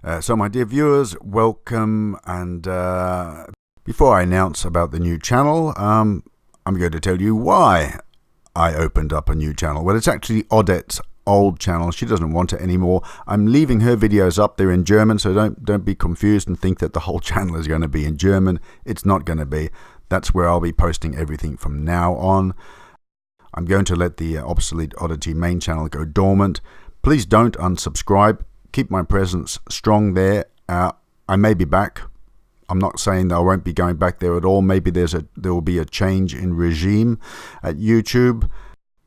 So my dear viewers, welcome, and before I announce about the new channel, I'm going to tell you why I opened up a new channel. Well, it's actually Odette's old channel. She doesn't want it anymore. I'm leaving her videos up there in German, so don't be confused and think that the whole channel is going to be in German. It's not going to be. That's where I'll be posting everything from now on. I'm going to let the Obsolete Oddity main channel go dormant. Please don't unsubscribe. Keep my presence strong there. I may be back. I'm not saying that I won't be going back there at all. Maybe there will be a change in regime at YouTube,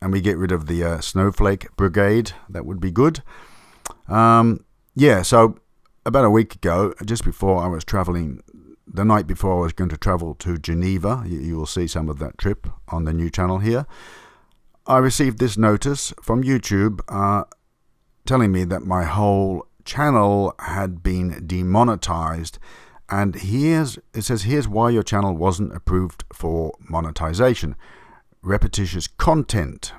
and we get rid of the Snowflake Brigade. That would be good. Yeah, so about a week ago, just before I was traveling, the night before I was going to travel to Geneva, you will see some of that trip on the new channel here, I received this notice from YouTube telling me that my whole channel had been demonetized, and it says here's why your channel wasn't approved for monetization. Repetitious content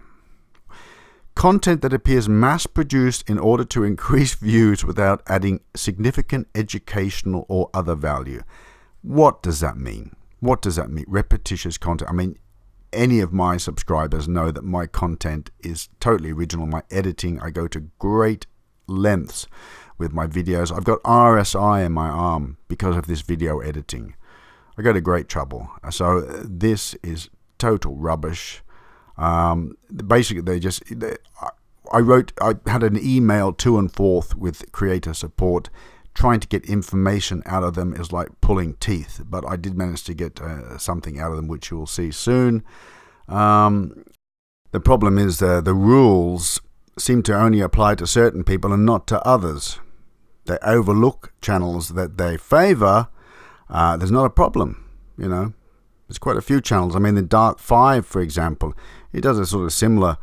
that appears mass-produced in order to increase views without adding significant educational or other value. What does that mean? What does that mean? Repetitious content. I mean, any of my subscribers know that my content is totally original. My editing, I go to great lengths with my videos. I've got RSI in my arm because of this video editing. I go to great trouble. So this is total rubbish. Basically, I had an email to and forth with creator support. Trying to get information out of them is like pulling teeth, but I did manage to get something out of them, which you will see soon. The problem is the rules seem to only apply to certain people and not to others. They overlook channels that they favor. There's not a problem, you know. There's quite a few channels. I mean, the Dark 5, for example, he does a sort of similar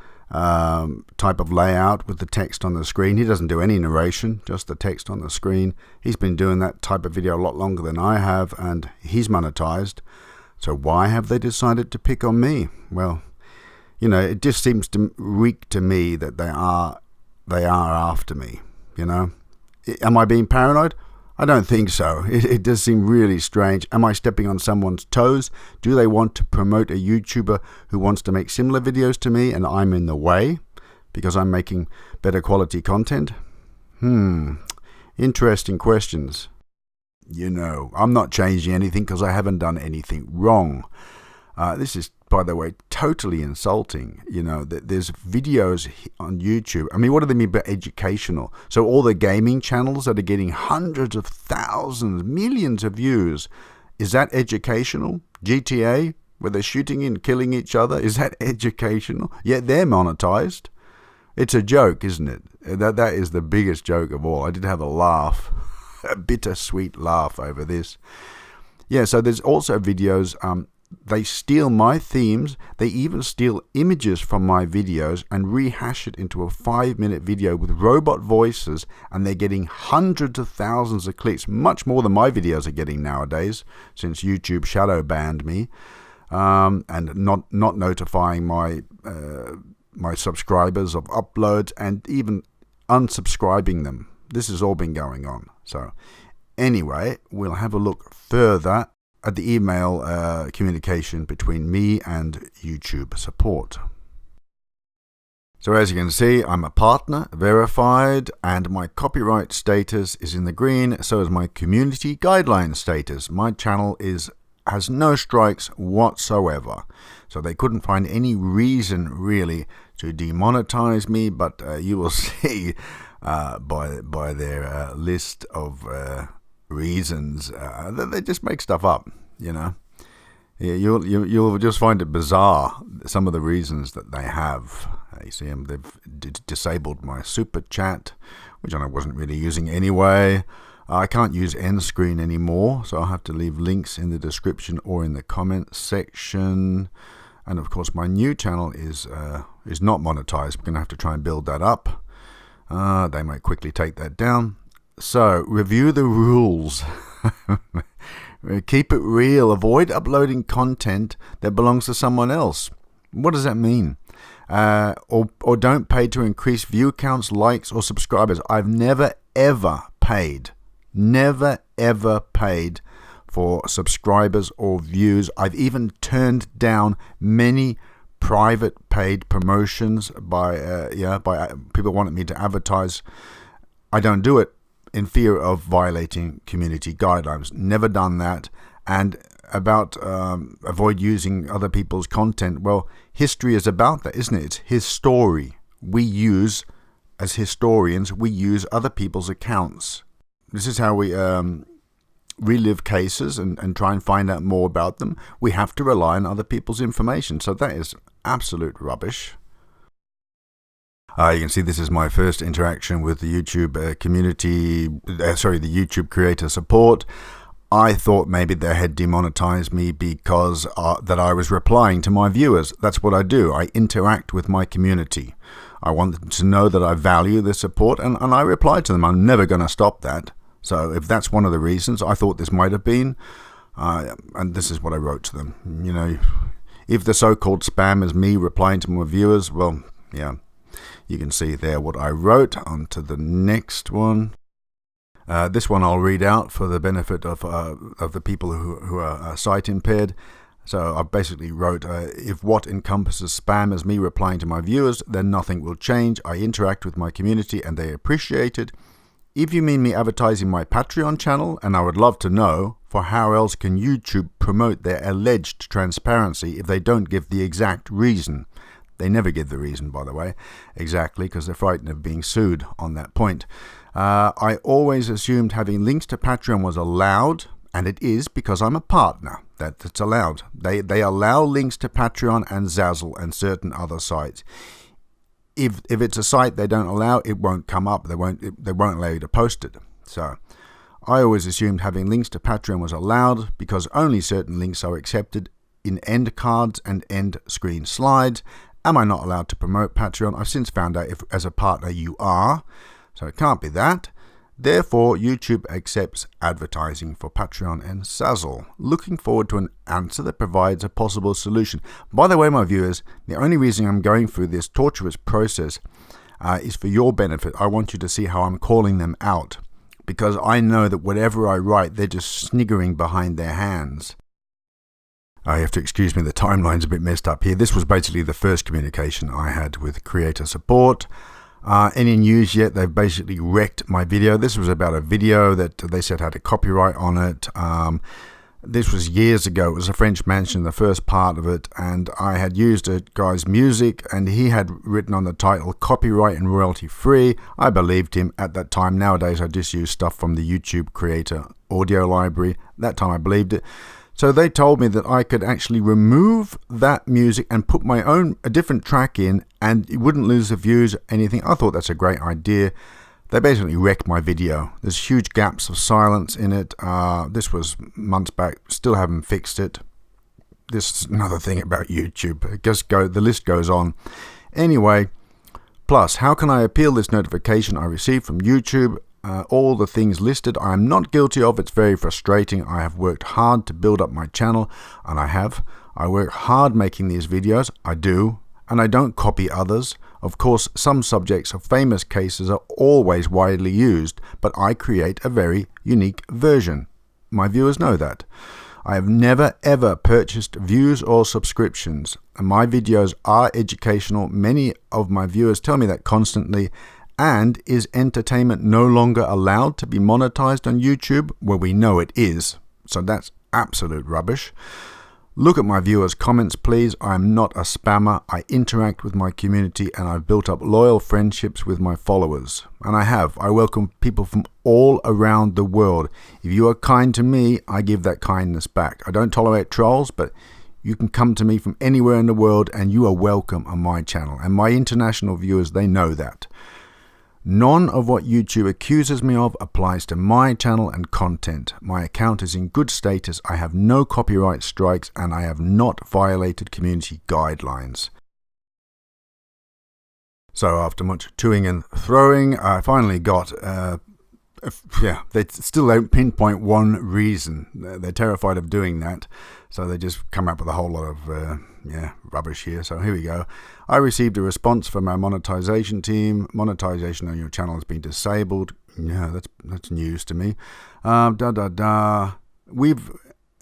type of layout with the text on the screen. He doesn't do any narration, just the text on the screen. He's been doing that type of video a lot longer than I have, and he's monetized. So why have they decided to pick on me? Well, you know, it just seems to reek to me that they are after me, you know. Am I being paranoid? I don't think so. It does seem really strange. Am I stepping on someone's toes? Do they want to promote a YouTuber who wants to make similar videos to me and I'm in the way because I'm making better quality content? Interesting questions. You know, I'm not changing anything because I haven't done anything wrong. This is, by the way, totally insulting. You know, there's videos on YouTube. I mean, what do they mean by educational? So all the gaming channels that are getting hundreds of thousands, millions of views, is that educational? GTA, where they're shooting and killing each other, is that educational? Yet they're monetized. It's a joke, isn't it? That is the biggest joke of all. I did have a laugh, a bittersweet laugh over this. Yeah, so there's also videos. They steal my themes. They even steal images from my videos and rehash it into a 5-minute video with robot voices, and they're getting hundreds of thousands of clicks, much more than my videos are getting nowadays, since YouTube shadow banned me, and not notifying my subscribers of uploads and even unsubscribing them. This has all been going on. So anyway, we'll have a look further at the email communication between me and YouTube support. So as you can see, I'm a partner, verified, and my copyright status is in the green, so is my community guideline status. My channel has no strikes whatsoever, so they couldn't find any reason really to demonetize me, but you will see by their list of reasons that they just make stuff up, you know. You'll just find it bizarre, some of the reasons that they have. You see them, they've disabled my super chat, which I wasn't really using anyway. I can't use end screen anymore, so I'll have to leave links in the description or in the comment section. And of course my new channel is not monetized. We're going to have to try and build that up. They might quickly take that down. So, review the rules. Keep it real. Avoid uploading content that belongs to someone else. What does that mean? Or don't pay to increase view counts, likes, or subscribers. I've never, ever paid Never ever paid for subscribers or views. I've even turned down many private paid promotions by people wanting me to advertise. I don't do it in fear of violating community guidelines. Never done that. And about avoid using other people's content. Well, history is about that, isn't it? It's his story. As historians, we use other people's accounts. This is how we relive cases and try and find out more about them. We have to rely on other people's information. So that is absolute rubbish. You can see this is my first interaction with the YouTube community, the YouTube creator support. I thought maybe they had demonetized me because that I was replying to my viewers. That's what I do. I interact with my community. I want them to know that I value their support, and I reply to them. I'm never going to stop that. So if that's one of the reasons, I thought this might have been, and this is what I wrote to them. You know, if the so-called spam is me replying to my viewers, well, yeah, you can see there what I wrote. On to the next one. This one I'll read out for the benefit of the people who are sight impaired. So I basically wrote, if what encompasses spam as me replying to my viewers, then nothing will change. I interact with my community and they appreciate it. If you mean me advertising my Patreon channel, and I would love to know, for how else can YouTube promote their alleged transparency if they don't give the exact reason? They never give the reason, by the way, exactly, because they're frightened of being sued on that point. I always assumed having links to Patreon was allowed, and it is because I'm a partner. That's allowed. They allow links to Patreon and Zazzle and certain other sites. If it's a site they don't allow, it won't come up. They won't allow you to post it. So I always assumed having links to Patreon was allowed because only certain links are accepted in end cards and end screen slides. Am I not allowed to promote Patreon? I've since found out if as a partner you are. So it can't be that. Therefore, YouTube accepts advertising for Patreon and Zazzle. Looking forward to an answer that provides a possible solution. By the way, my viewers, the only reason I'm going through this torturous process is for your benefit. I want you to see how I'm calling them out, because I know that whatever I write, they're just sniggering behind their hands. You have to excuse me, the timeline's a bit messed up here. This was basically the first communication I had with creator support. Any news yet? They've basically wrecked my video. This was about a video that they said had a copyright on it. This was years ago. It was a French mansion, the first part of it, and I had used a guy's music, and he had written on the title copyright and royalty free. I believed him at that time. Nowadays I just use stuff from the YouTube creator audio library. That time I believed it. So they told me that I could actually remove that music and put my own, a different track in, and it wouldn't lose the views or anything. I thought that's a great idea. They basically wrecked my video. There's huge gaps of silence in it. This was months back. Still haven't fixed it. This is another thing about YouTube. The list goes on. Anyway, plus, how can I appeal this notification I received from YouTube? All the things listed I am not guilty of. It's very frustrating. I have worked hard to build up my channel, and I work hard making these videos. I do, and I don't copy others. Of course, some subjects of famous cases are always widely used, but I create a very unique version. My viewers know that. I have never ever purchased views or subscriptions, and my videos are educational. Many of my viewers tell me that constantly. And is entertainment no longer allowed to be monetized on YouTube? Well, we know it is. So that's absolute rubbish. Look at my viewers' comments, please. I am not a spammer. I interact with my community and I've built up loyal friendships with my followers. And I welcome people from all around the world. If you are kind to me, I give that kindness back. I don't tolerate trolls, but you can come to me from anywhere in the world and you are welcome on my channel. And my international viewers, they know that. None of what YouTube accuses me of applies to my channel and content. My account is in good status, I have no copyright strikes, and I have not violated community guidelines. So after much toing and throwing, I finally got, they still don't pinpoint one reason. They're terrified of doing that, so they just come up with a whole lot of rubbish here. So here we go. I received a response from our monetization team. Monetization on your channel has been disabled. Yeah, that's news to me.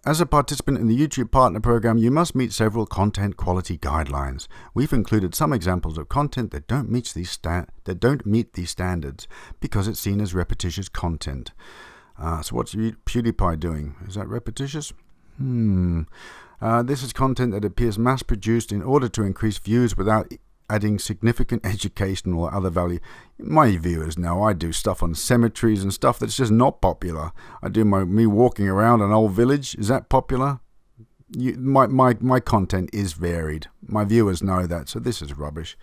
As a participant in the YouTube Partner Program, you must meet several content quality guidelines. We've included some examples of content that don't meet these standards because it's seen as repetitious content. So what's PewDiePie doing? Is that repetitious? This is content that appears mass-produced in order to increase views without adding significant educational or other value. My viewers know I do stuff on cemeteries and stuff that's just not popular. I do me walking around an old village. Is that popular? My content is varied. My viewers know that, so this is rubbish.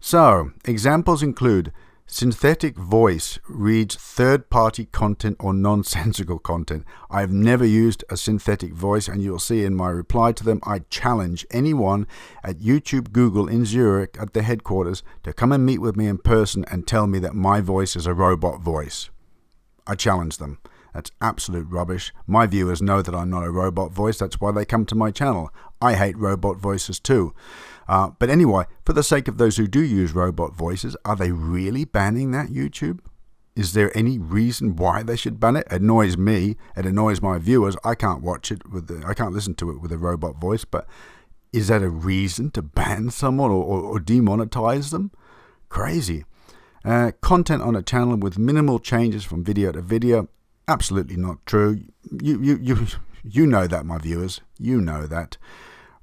So, examples include synthetic voice reads third-party content or nonsensical content. I've never used a synthetic voice, and you'll see in my reply to them, I challenge anyone at YouTube Google in Zurich at the headquarters to come and meet with me in person and tell me that my voice is a robot voice. I challenge them. That's absolute rubbish. My viewers know that I'm not a robot voice. That's why they come to my channel. I hate robot voices too. But anyway, for the sake of those who do use robot voices, are they really banning that, YouTube? Is there any reason why they should ban it? It annoys me. It annoys my viewers. I can't watch it I can't listen to it with a robot voice. But is that a reason to ban someone or demonetize them? Crazy. Content on a channel with minimal changes from video to video. Absolutely not true. You know that, my viewers. You know that.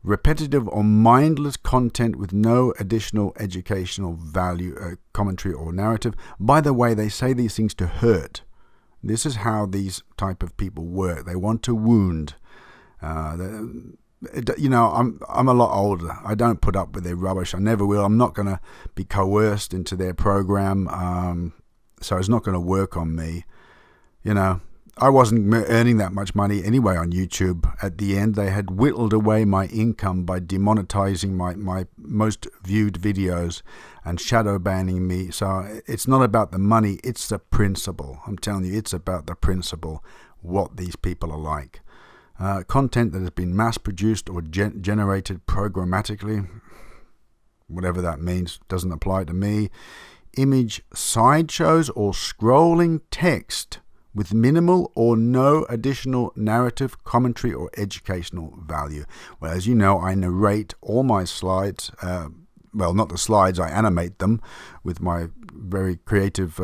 Repetitive or mindless content with no additional educational value, commentary or narrative. By the way, they say these things to hurt. This is how these type of people work. They want to wound. I'm a lot older. I don't put up with their rubbish. I never will. I'm not going to be coerced into their program. So it's not going to work on me. I wasn't earning that much money anyway on YouTube. At the end, they had whittled away my income by demonetizing my most viewed videos and shadow banning me. So it's not about the money, it's the principle. I'm telling you, it's about the principle, what these people are like. Content that has been mass-produced or generated programmatically, whatever that means, doesn't apply to me. Image sideshows or scrolling text with minimal or no additional narrative, commentary, or educational value. Well, as you know, I narrate all my slides. Well, not the slides, I animate them with my very creative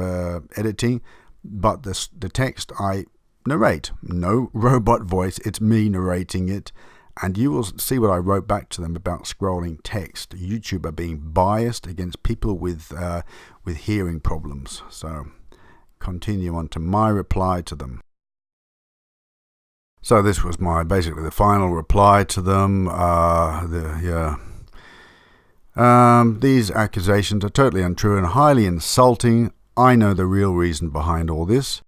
editing. But the text I narrate. No robot voice, it's me narrating it. And you will see what I wrote back to them about scrolling text. YouTube are being biased against people with hearing problems. So continue on to my reply to them. So this was basically the final reply to them. These accusations are totally untrue and highly insulting. I know the real reason behind all this.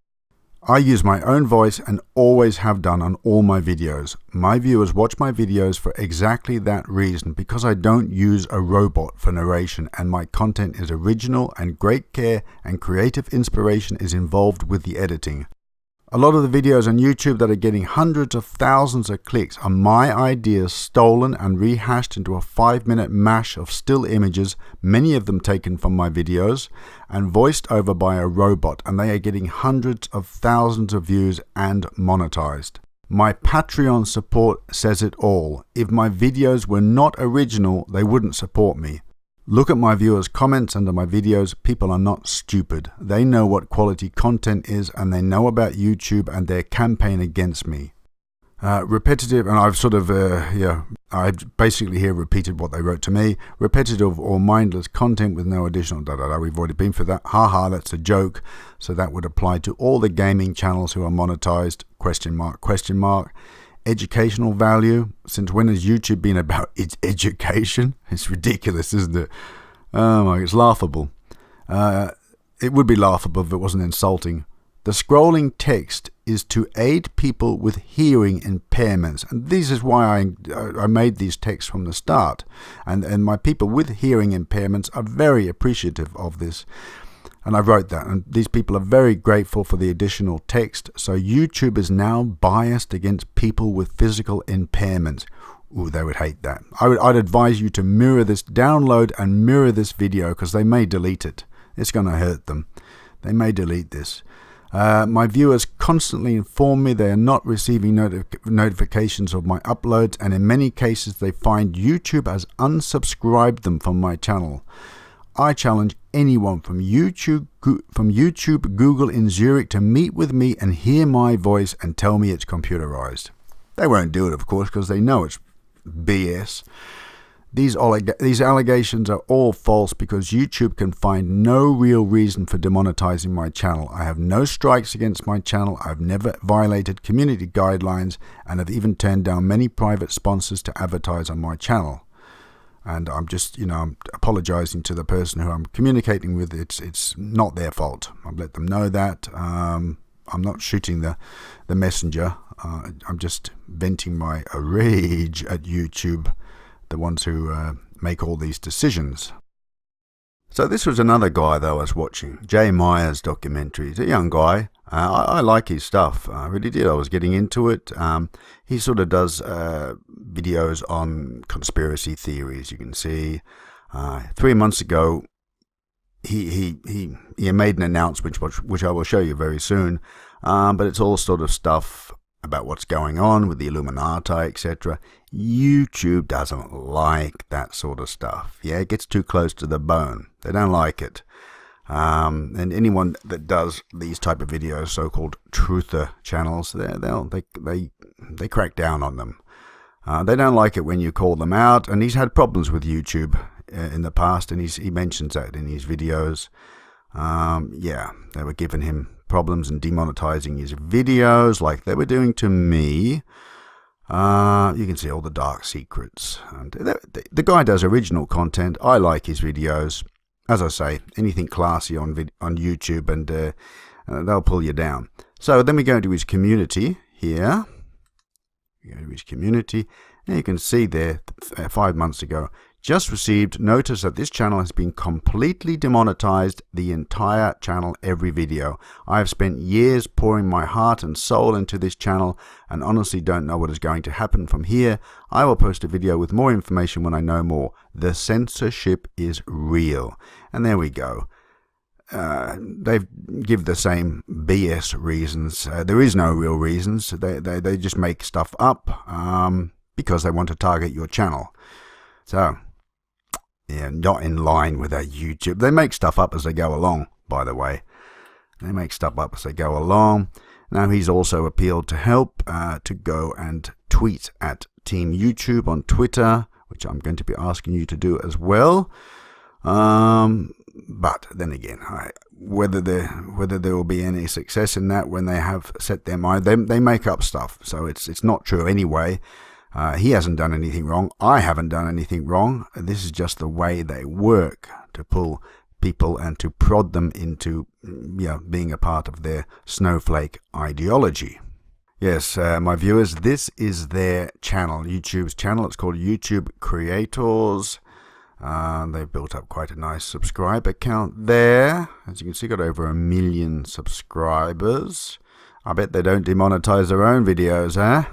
I use my own voice and always have done on all my videos. My viewers watch my videos for exactly that reason, because I don't use a robot for narration and my content is original and great care and creative inspiration is involved with the editing. A lot of the videos on YouTube that are getting hundreds of thousands of clicks are my ideas stolen and rehashed into a 5-minute mash of still images, many of them taken from my videos, and voiced over by a robot, and they are getting hundreds of thousands of views and monetized. My Patreon support says it all. If my videos were not original, they wouldn't support me. Look at my viewers' comments under my videos. People are not stupid. They know what quality content is, and they know about YouTube and their campaign against me. Repetitive, and I've sort of, I basically here repeated what they wrote to me. Repetitive or mindless content with no additional We've already been for that. Haha, that's a joke. So that would apply to all the gaming channels who are monetized. ? Educational value. Since when has YouTube been about its education? It's ridiculous, isn't it? Oh my, it's laughable. It would be laughable if it wasn't insulting. The scrolling text is to aid people with hearing impairments, and this is why I made these texts from the start. And my people with hearing impairments are very appreciative of this. And I wrote that, and these people are very grateful for the additional text. So YouTube is now biased against people with physical impairments. Ooh, they would hate that. I'd advise you to download and mirror this video, because they may delete it. It's going to hurt them. They may delete this. My viewers constantly inform me they are not receiving notifications of my uploads, and in many cases they find YouTube has unsubscribed them from my channel. I challenge anyone from YouTube, Google in Zurich to meet with me and hear my voice and tell me it's computerized. They won't do it, of course, because they know it's BS. These allegations are all false because YouTube can find no real reason for demonetizing my channel. I have no strikes against my channel. I've never violated community guidelines and have even turned down many private sponsors to advertise on my channel. And I'm just, I'm apologizing to the person who I'm communicating with. It's not their fault. I've let them know that. I'm not shooting the messenger. I'm just venting my rage at YouTube, the ones who make all these decisions. So this was another guy that I was watching, Meyers documentary. He's a young guy. I like his stuff. I really did. I was getting into it. He sort of does videos on conspiracy theories. You can see 3 months ago, he made an announcement, which I will show you very soon. But it's all sort of stuff about what's going on with the Illuminati, etc. YouTube doesn't like that sort of stuff. Yeah, it gets too close to the bone. They don't like it. And anyone that does these type of videos, so-called truther channels, they crack down on them. They don't like it when you call them out, and he's had problems with YouTube in the past, and he mentions that in his videos. Yeah, they were giving him problems and demonetizing his videos like they were doing to me. You can see all the dark secrets. And the guy does original content. I like his videos. As I say, anything classy on YouTube, and they'll pull you down. So then we go to his community here. We go to his community, and you can see there 5 months ago, just received notice that this channel has been completely demonetized, the entire channel, every video. I have spent years pouring my heart and soul into this channel and honestly don't know what is going to happen from here. I will post a video with more information when I know more. The censorship is real. And there we go. They give the same BS reasons. There is no real reasons. They just make stuff up because they want to target your channel. So, yeah, not in line with that YouTube. They make stuff up as they go along, by the way. They make stuff up as they go along. Now, he's also appealed to help to go and tweet at Team YouTube on Twitter, which I'm going to be asking you to do as well. But then again, whether there will be any success in that when they have set their mind, they make up stuff. So it's not true anyway. He hasn't done anything wrong. I haven't done anything wrong. This is just the way they work, to pull people and to prod them into being a part of their snowflake ideology. Yes, my viewers, this is their channel, YouTube's channel. It's called YouTube Creators. They've built up quite a nice subscriber count there. As you can see, got over 1 million subscribers. I bet they don't demonetize their own videos, huh?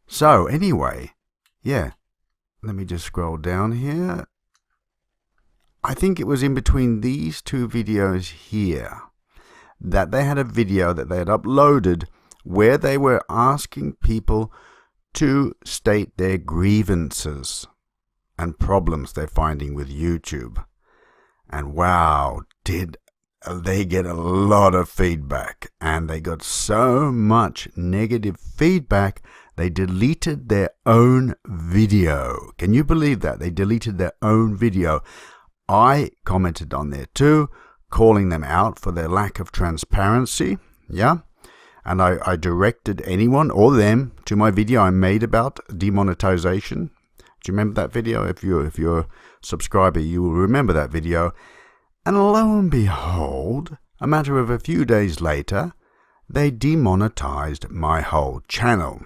So, anyway, yeah, let me just scroll down here. I think it was in between these two videos here that they had a video that they had uploaded where they were asking people to state their grievances and problems they're finding with YouTube. And wow, did they get a lot of feedback. And they got so much negative feedback, they deleted their own video. Can you believe that? They deleted their own video. I commented on there too, calling them out for their lack of transparency. Yeah. And I directed anyone or them to my video I made about demonetization. Do you remember that video? If you're a subscriber, you will remember that video. And lo and behold, a matter of a few days later, they demonetized my whole channel.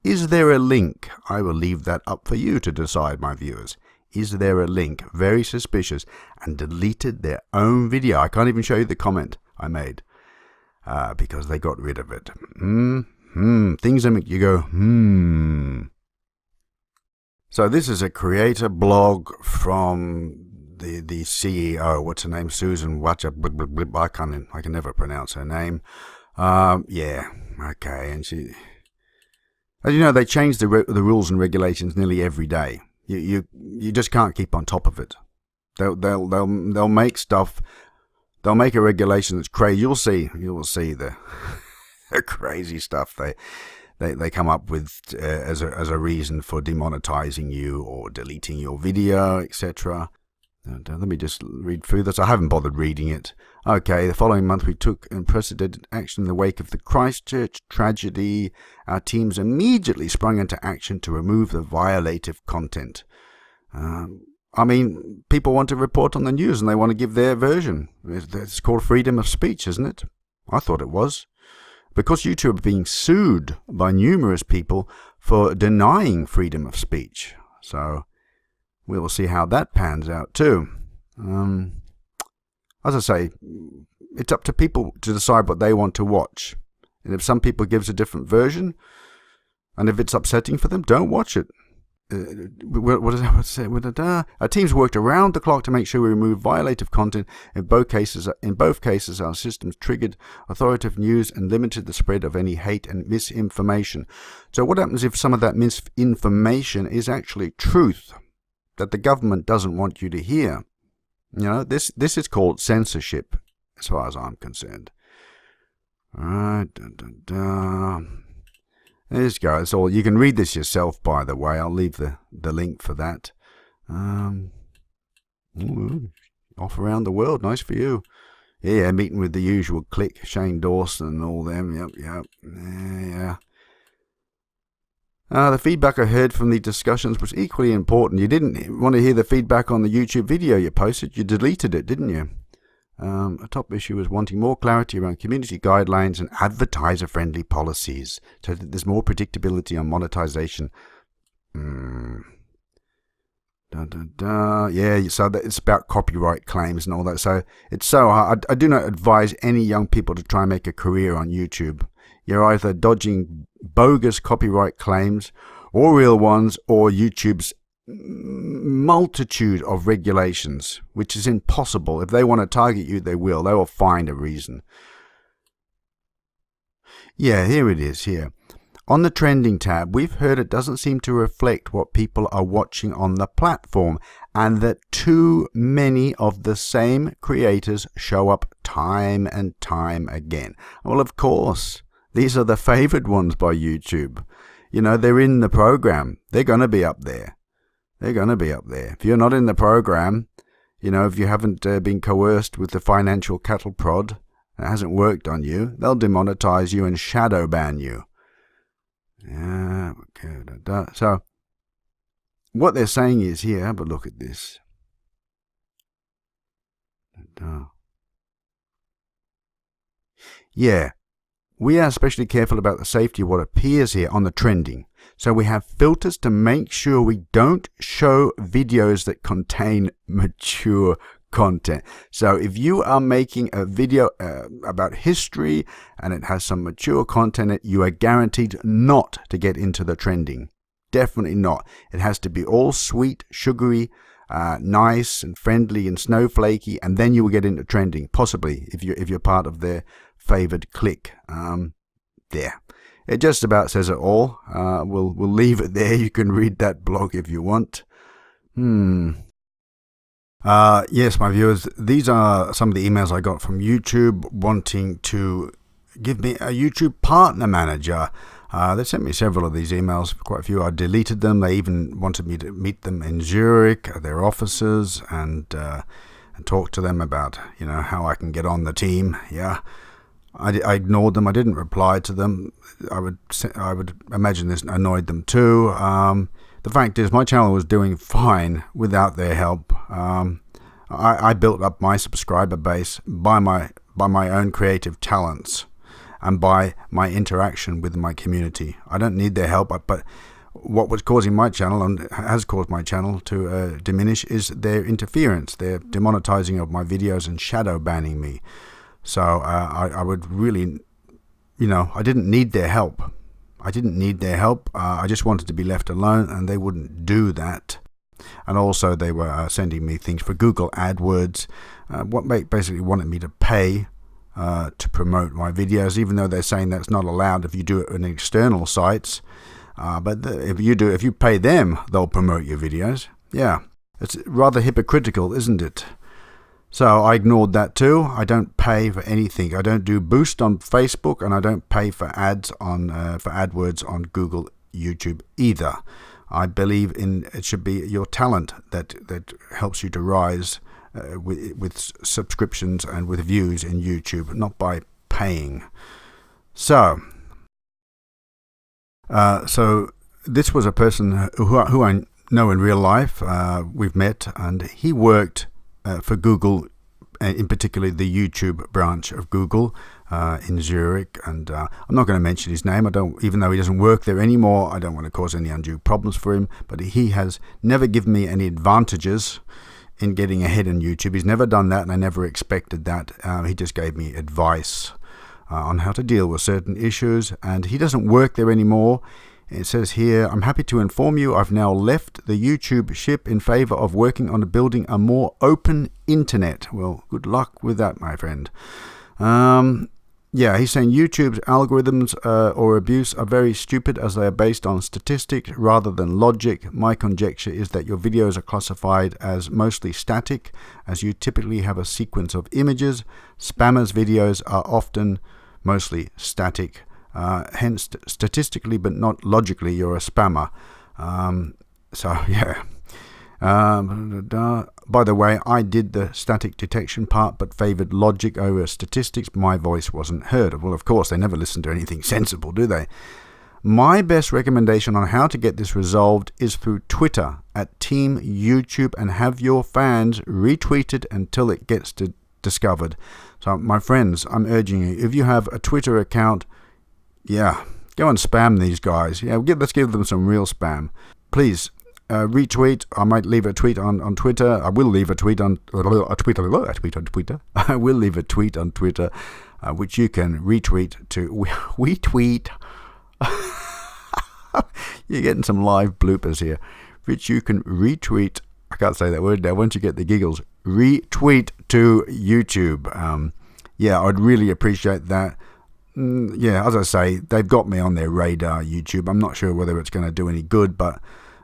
Is there a link? I will leave that up for you to decide, my viewers. Is there a link? Very suspicious. And deleted their own video. I can't even show you the comment I made because they got rid of it. Things that make you go, So this is a creator blog from the CEO, what's her name, Susan Watcher, I can never pronounce her name. Yeah, okay, and she, as you know, they change the rules and regulations nearly every day. You just can't keep on top of it. They'll make stuff. They'll make a regulation that's crazy. You will see the the crazy stuff they come up with as a reason for demonetizing you or deleting your video, etc. Let me just read through this. I haven't bothered reading it. Okay, the following month we took unprecedented action in the wake of the Christchurch tragedy. Our teams immediately sprung into action to remove the violative content. I mean, people want to report on the news and they want to give their version. It's called freedom of speech, isn't it? I thought it was. Because YouTube are being sued by numerous people for denying freedom of speech. So we will see how that pans out too. As I say, it's up to people to decide what they want to watch. And if some people gives a different version, and if it's upsetting for them, don't watch it. What does that say? Our teams worked around the clock to make sure we remove violative content. In both cases, our systems triggered authoritative news and limited the spread of any hate and misinformation. So what happens if some of that misinformation is actually truth that the government doesn't want you to hear? You know, this is called censorship, as far as I'm concerned. All right. There you go. It's all. You can read this yourself, by the way. I'll leave the link for that. Off around the world. Nice for you. Yeah, meeting with the usual clique, Shane Dawson and all them. Yep. Yeah. The feedback I heard from the discussions was equally important. You didn't want to hear the feedback on the YouTube video you posted. You deleted it, didn't you? A top issue was wanting more clarity around community guidelines and advertiser-friendly policies so that there's more predictability on monetization. Yeah, so that it's about copyright claims and all that. So it's so hard. I do not advise any young people to try and make a career on YouTube. You're either dodging bogus copyright claims or real ones, or YouTube's multitude of regulations, which is impossible. If they want to target you, they will find a reason. Yeah, here it is here. On the trending tab, we've heard it doesn't seem to reflect what people are watching on the platform, and that too many of the same creators show up time and time again. Well, of course, these are the favored ones by YouTube. You know, they're in the program. They're going to be up there. If you're not in the program, you know, if you haven't been coerced with the financial cattle prod, it hasn't worked on you, they'll demonetize you and shadow ban you. Yeah, okay. So, what they're saying is here, have a look at this. Yeah, we are especially careful about the safety of what appears here on the trending. So we have filters to make sure we don't show videos that contain mature content. So if you are making a video about history and it has some mature content in it, you are guaranteed not to get into the trending. Definitely not. It has to be all sweet, sugary, nice and friendly and snowflakey, and then you will get into trending, possibly if you're part of their favored clique. There. It just about says it all. We'll leave it there. You can read that blog if you want. Yes, my viewers, these are some of the emails I got from YouTube wanting to give me a YouTube partner manager. They sent me several of these emails, quite a few. I deleted them. They even wanted me to meet them in Zurich at their offices and talk to them about, you know, how I can get on the team. Yeah. I ignored them. I didn't reply to them. I would imagine this annoyed them too. The fact is, my channel was doing fine without their help. I built up my subscriber base by my own creative talents and by my interaction with my community. I don't need their help. But what was causing my channel and has caused my channel to diminish is their interference, their demonetizing of my videos and shadow banning me. So I would really, you know, I didn't need their help. I just wanted to be left alone, and they wouldn't do that. And also they were sending me things for Google AdWords, basically wanted me to pay to promote my videos, even though they're saying that's not allowed if you do it on external sites. But if you pay them, they'll promote your videos. Yeah, it's rather hypocritical, isn't it? So I ignored that too. I don't pay for anything. I don't do Boost on Facebook, and I don't pay for ads for AdWords on Google, YouTube either. I believe it should be your talent that helps you to rise with subscriptions and with views in YouTube, not by paying. So this was a person who I know in real life. We've met, and he worked for Google, in particular the YouTube branch of Google in Zurich. And I'm not going to mention his name. Even though he doesn't work there anymore, I don't want to cause any undue problems for him. But he has never given me any advantages in getting ahead in YouTube. He's never done that, and I never expected that. He just gave me advice on how to deal with certain issues, and he doesn't work there anymore. It says here, I'm happy to inform you I've now left the YouTube ship in favor of working on building a more open internet. Well, good luck with that, my friend. Yeah, he's saying YouTube's algorithms or abuse are very stupid, as they are based on statistics rather than logic. My conjecture is that your videos are classified as mostly static, as you typically have a sequence of images. Spammers' videos are often mostly static. Hence, statistically but not logically, you're a spammer. So, yeah. By the way, I did the static detection part but favoured logic over statistics. My voice wasn't heard. Well, of course, they never listen to anything sensible, do they? My best recommendation on how to get this resolved is through Twitter at Team YouTube, and have your fans retweet it until it gets discovered. So, my friends, I'm urging you, if you have a Twitter account, yeah, go and spam these guys. Yeah, let's give them some real spam. Please, retweet. I might leave a tweet on Twitter. I will leave a tweet on Twitter. I will leave a tweet on Twitter, which you can retweet to. Retweet. You're getting some live bloopers here, which you can retweet. I can't say that word now. Once you get the giggles, retweet to YouTube. Yeah, I'd really appreciate that. Yeah, as I say, they've got me on their radar, YouTube. I'm not sure whether it's going to do any good, but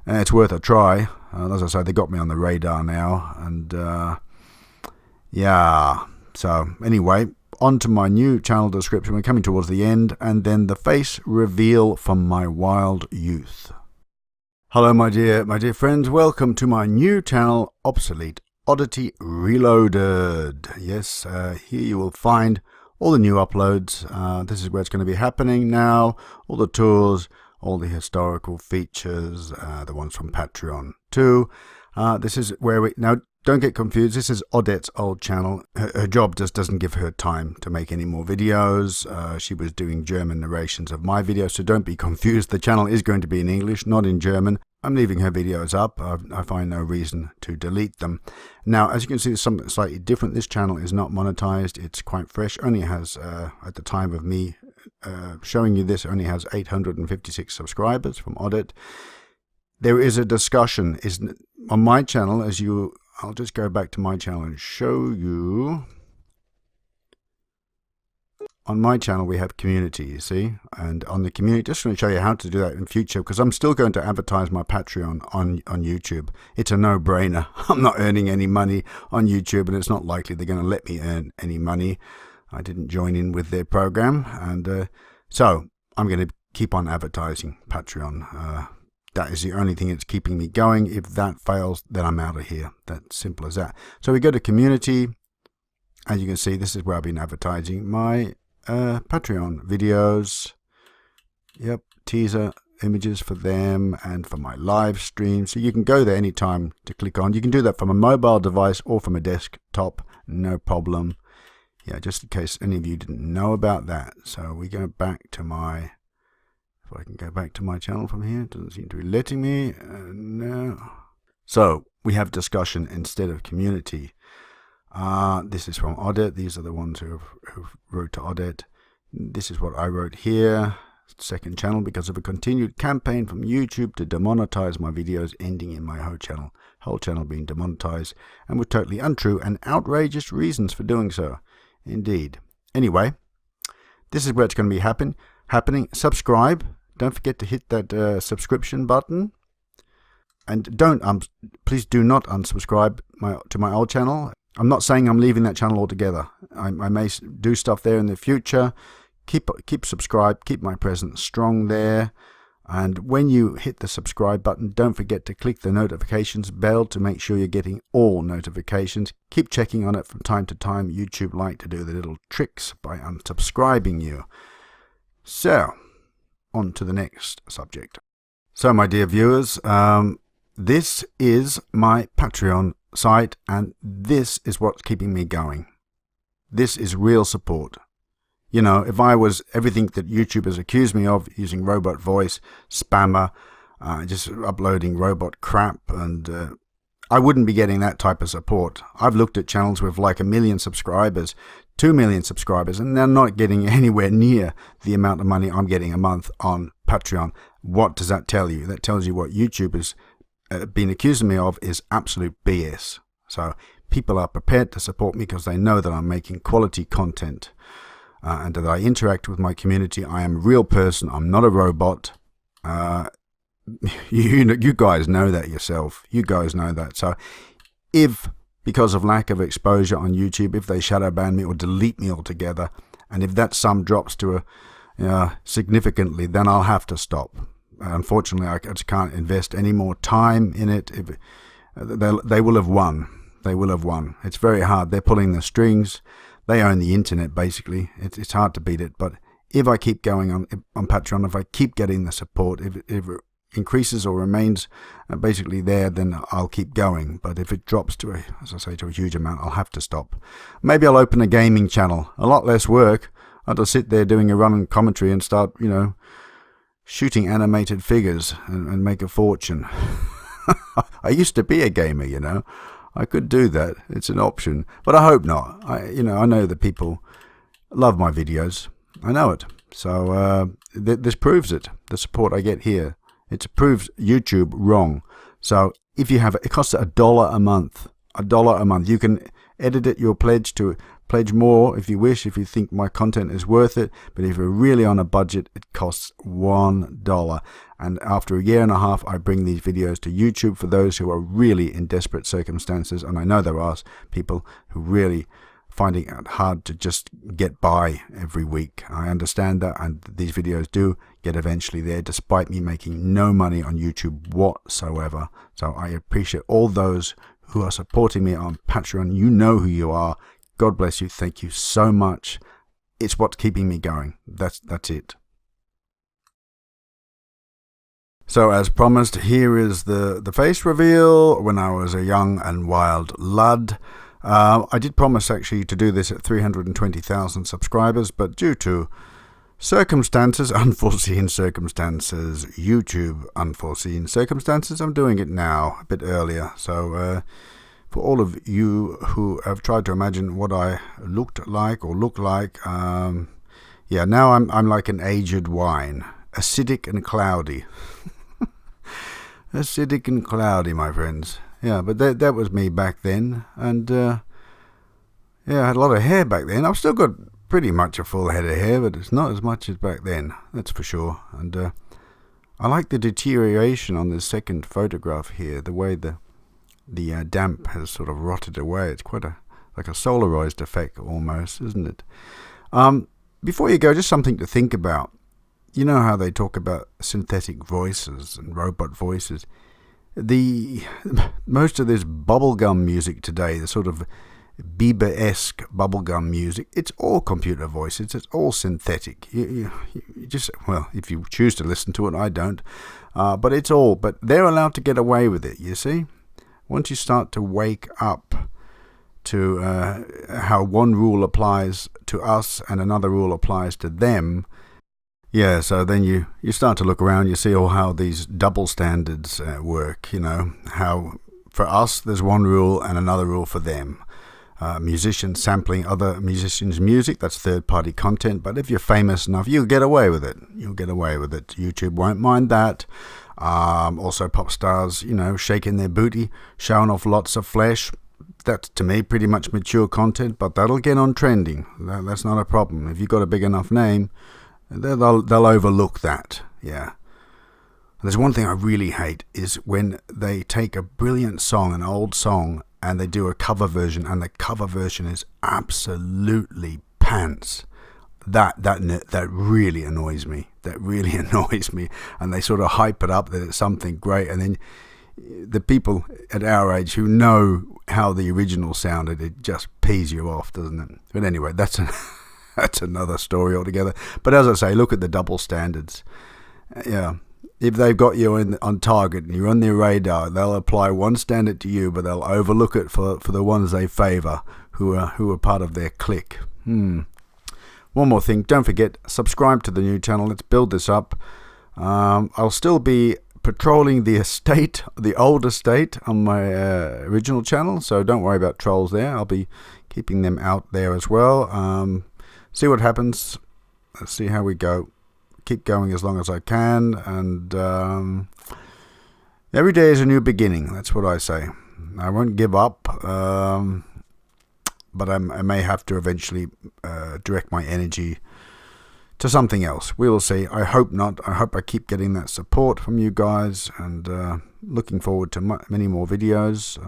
it's worth a try. As I say, they got me on the radar now. And yeah, so anyway, on to my new channel description. We're coming towards the end. And then the face reveal from my wild youth. Hello, my dear friends. Welcome to my new channel, Obsolete Oddity Reloaded. Yes, here you will find all the new uploads. This is where it's going to be happening now. All the tours, all the historical features, the ones from Patreon too. This is where now, don't get confused. This is Odette's old channel. Her job just doesn't give her time to make any more videos. She was doing German narrations of my videos, so don't be confused. The channel is going to be in English, not in German. I'm leaving her videos up. I find no reason to delete them. Now, as you can see, there's something slightly different. This channel is not monetized. It's quite fresh. Only has, at the time of me showing you this, only has 856 subscribers from Odette. There is a discussion on my channel, I'll just go back to my channel and show you. On my channel, we have community, you see, and on the community, just going to show you how to do that in future, because I'm still going to advertise my Patreon on YouTube. It's a no-brainer. I'm not earning any money on YouTube, and it's not likely they're going to let me earn any money. I didn't join in with their program, and so I'm going to keep on advertising Patreon. That is the only thing that's keeping me going. If that fails, then I'm out of here. That's simple as that. So we go to community. As you can see, this is where I've been advertising my Patreon videos. Yep, teaser images for them and for my live stream. So you can go there anytime to click on. You can do that from a mobile device or from a desktop, no problem. Yeah, just in case any of you didn't know about that. So we go back to my, if I can go back to my channel from here, it doesn't seem to be letting me. No. So we have discussion instead of community. This is from Odette. These are the ones who wrote to Odette. This is what I wrote here. second channel because of a continued campaign from YouTube to demonetize my videos, ending in my whole channel being demonetized, and with totally untrue and outrageous reasons for doing so. Indeed. Anyway, this is where it's going to be happening. Subscribe. Don't forget to hit that subscription button. And please do not unsubscribe to my old channel. I'm not saying I'm leaving that channel altogether. I may do stuff there in the future. Keep subscribed. Keep my presence strong there. And when you hit the subscribe button, don't forget to click the notifications bell to make sure you're getting all notifications. Keep checking on it from time to time. YouTube like to do the little tricks by unsubscribing you. So, on to the next subject. So, my dear viewers, this is my Patreon site, and this is what's keeping me going. This is real support. You know, if I was everything that YouTube has accused me of, using robot voice, spammer, just uploading robot crap, and I wouldn't be getting that type of support. I've looked at channels with like 1 million subscribers, 2 million subscribers, and they're not getting anywhere near the amount of money I'm getting a month on Patreon. What does that tell you? That tells you what YouTube has been accusing me of is absolute BS. So people are prepared to support me because they know that I'm making quality content. And that I interact with my community. I am a real person. I'm not a robot. You guys know that yourself. You guys know that. So if, because of lack of exposure on YouTube, if they shadow ban me or delete me altogether, and if that sum drops to significantly, then I'll have to stop. Unfortunately, I just can't invest any more time in it. They will have won. They will have won. It's very hard. They're pulling the strings. They own the internet, basically. It's hard to beat it. But if I keep going on Patreon, if I keep getting the support, if it increases or remains basically there, then I'll keep going. But if it drops to a huge amount, I'll have to stop. Maybe I'll open a gaming channel. A lot less work. I'll just sit there doing a running commentary and start, shooting animated figures and make a fortune. I used to be a gamer, I could do that. It's an option, but I hope not. I know that people love my videos. I know it. So this proves it. The support I get here, it proves YouTube wrong. So if you have it costs $1 a month. $1 a month. You can edit it. You'll pledge more if you wish, if you think my content is worth it. But if you're really on a budget, it costs $1. And after 1.5 years, I bring these videos to YouTube for those who are really in desperate circumstances. And I know there are people who really finding it hard to just get by every week. I understand that, and these videos do get eventually there, despite me making no money on YouTube whatsoever. So I appreciate all those who are supporting me on Patreon. You know who you are. God bless you. Thank you so much. It's what's keeping me going. That's it. So as promised, here is the face reveal when I was a young and wild lad. I did promise actually to do this at 320,000 subscribers, but due to circumstances, unforeseen circumstances, YouTube unforeseen circumstances, I'm doing it now a bit earlier. So for all of you who have tried to imagine what I looked like or look like, yeah, now I'm like an aged wine, acidic and cloudy. Acidic and cloudy, my friends. Yeah, but that was me back then, and yeah, I had a lot of hair back then. I've still got pretty much a full head of hair, but it's not as much as back then, that's for sure. And I like the deterioration on this second photograph here, the way the damp has sort of rotted away. It's quite like a solarized effect almost, isn't it? Before you go, just something to think about. You know how they talk about synthetic voices and robot voices. Most of this bubblegum music today, the sort of Bieber-esque bubblegum music, it's all computer voices. It's all synthetic. You just, well, if you choose to listen to it, I don't. But they're allowed to get away with it, you see? Once you start to wake up to how one rule applies to us and another rule applies to them, yeah, so then you start to look around, you see how these double standards work, how for us there's one rule and another rule for them. musicians sampling other musicians' music. That's third-party content. But if you're famous enough, you'll get away with it. You'll get away with it. YouTube won't mind that. Also, pop stars, shaking their booty, showing off lots of flesh. That's, to me, pretty much mature content, but that'll get on trending. That's not a problem. If you've got a big enough name, they'll overlook that. Yeah. There's one thing I really hate is when they take a brilliant song, an old song, and they do a cover version, and the cover version is absolutely pants. That really annoys me. That really annoys me. And they sort of hype it up that it's something great, and then the people at our age who know how the original sounded, it just pees you off, doesn't it? But anyway, that's another story altogether. But as I say, look at the double standards. Yeah, if they've got you on target and you're on their radar, they'll apply one standard to you, but they'll overlook it for the ones they favour, who are part of their clique. One more thing, don't forget, subscribe to the new channel. Let's build this up. I'll still be patrolling the old estate on my original channel, so don't worry about trolls there. I'll be keeping them out there as well. See what happens. Let's see how we go. Keep going as long as I can, and every day is a new beginning. That's what I say. I won't give up, but I may have to eventually direct my energy to something else. We will see. I hope not. I hope I keep getting that support from you guys, and looking forward to many more videos.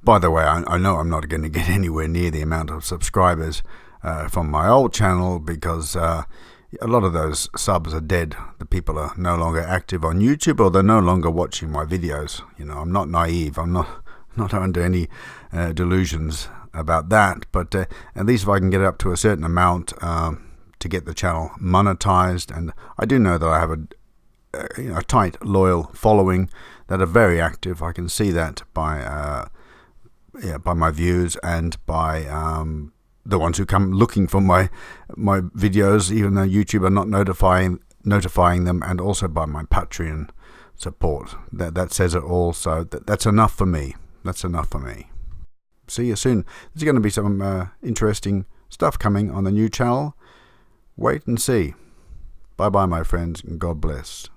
By the way, I know I'm not going to get anywhere near the amount of subscribers from my old channel, because a lot of those subs are dead. The people are no longer active on YouTube, or they're no longer watching my videos. I'm not naive. I'm not under any delusions about that. But at least if I can get it up to a certain amount to get the channel monetized, and I do know that I have a tight, loyal following that are very active. I can see that by my views, and by the ones who come looking for my videos, even though YouTube are not notifying them, and also by my Patreon support. That says it all. So that's enough for me. That's enough for me. See you soon. There's going to be some interesting stuff coming on the new channel. Wait and see. Bye bye, my friends, and God bless.